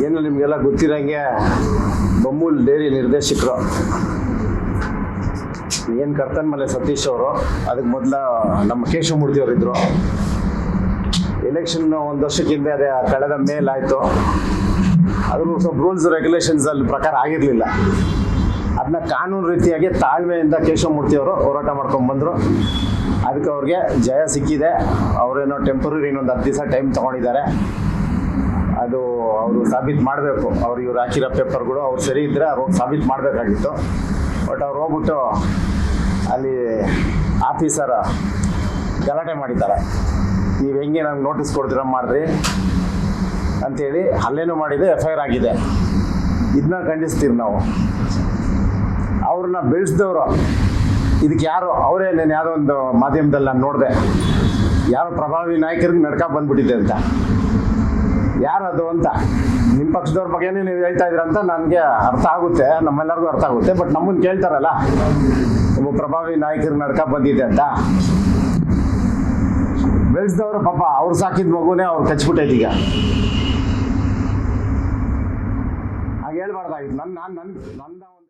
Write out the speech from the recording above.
ಏನು ನಿಮಗೆಲ್ಲ ಗೊತ್ತಿರಂಗೆ ಬಮ್ಮೂಲ್ ಡೈರಿ ನಿರ್ದೇಶಕರು ಏನು ಕರ್ತನ್ಮಲೆ ಸತೀಶ್ ಅವರು, ಅದಕ್ಕೆ ಮೊದಲ ನಮ್ಮ ಕೇಶವಮೂರ್ತಿ ಅವರಿದ್ದರು. ಎಲೆಕ್ಷನ್ ಒಂದು ವರ್ಷಕ್ಕೆ ಹಿಂದೆ ಅದೇ ಕಳೆದ ಮೇಲಾಯಿತು. ಅದ್ರ ಸ್ವಲ್ಪ ರೂಲ್ಸ್ ರೆಗ್ಯುಲೇಷನ್ಸ್ ಅಲ್ಲಿ ಪ್ರಕಾರ ಆಗಿರಲಿಲ್ಲ. ಅದನ್ನ ಕಾನೂನು ರೀತಿಯಾಗಿ ತಾಳ್ಮೆಯಿಂದ ಕೇಶವಮೂರ್ತಿ ಅವರು ಹೋರಾಟ ಮಾಡ್ಕೊಂಡ್ಬಂದರು. ಅದಕ್ಕೆ ಅವ್ರಿಗೆ ಜಯ ಸಿಕ್ಕಿದೆ. ಅವರೇನೋ ಟೆಂಪರರಿ ಇನ್ನೊಂದು 10 ದಿವಸ ಟೈಮ್ ತೊಗೊಂಡಿದ್ದಾರೆ. ಅದು ಅವರು ಸಾಬೀತು ಮಾಡಬೇಕು. ಇವ್ರು ಹಾಕಿರೋ ಪೇಪರ್ಗಳು ಅವ್ರು ಸರಿ ಇದ್ದರೆ ಅವ್ರು ಸಾಬೀತು ಮಾಡಬೇಕಾಗಿತ್ತು. ಬಟ್ ಅವ್ರು ಹೋಗ್ಬಿಟ್ಟು ಅಲ್ಲಿ ಆಫೀಸರ್ ಗಲಾಟೆ ಮಾಡಿದ್ದಾರೆ. ನೀವು ಹೆಂಗೆ ನಂಗೆ ನೋಟಿಸ್ ಕೊಡ್ತೀರ ಮಾಡಿರಿ ಅಂಥೇಳಿ ಹಲ್ಲೆನೂ ಮಾಡಿದೆ, FIR ಆಗಿದೆ. ಇದನ್ನ ಖಂಡಿಸ್ತೀವಿ ನಾವು. ಅವ್ರನ್ನ ಬೆಳೆಸಿದವರು ಇದಕ್ಕೆ ಯಾರು ಅವರೇ. ನಾನು ಯಾವುದೋ ಒಂದು ಮಾಧ್ಯಮದಲ್ಲಿ ನಾನು ನೋಡಿದೆ, ಯಾರೋ ಪ್ರಭಾವಿ ನಾಯಕರಿಗೆ ನಡ್ಕ ಬಂದ್ಬಿಟ್ಟಿದೆ ಅಂತ. ಯಾರದು ಅಂತ ನಿಮ್ಮ ಪಕ್ಷದವ್ರ ಬಗ್ಗೆನೇ ನೀವು ಹೇಳ್ತಾ ಇದ್ದೀರಂತ ನನಗೆ ಅರ್ಥ ಆಗುತ್ತೆ, ನಮ್ಮೆಲ್ಲರಿಗೂ ಅರ್ಥ ಆಗುತ್ತೆ. ಬಟ್ ನಮ್ಮನ್ನು ಕೇಳ್ತಾರಲ್ಲ, ಒಬ್ಬ ಪ್ರಭಾವಿ ನಾಯಕರಿಗೆ ನಡ್ಕ ಬಂದಿದೆ ಅಂತ. ಬೆಳೆಸಿದವರು ಪಾಪ ಅವ್ರು ಸಾಕಿದ ಮಗುನೇ ಅವ್ರು ಕಚ್ಬಿಟ್ಟೈತೆ. ಈಗ ಹಾಗೆ ಹೇಳ್ಬಾರ್ದಾಗಿತ್ತು. ನನ್ನ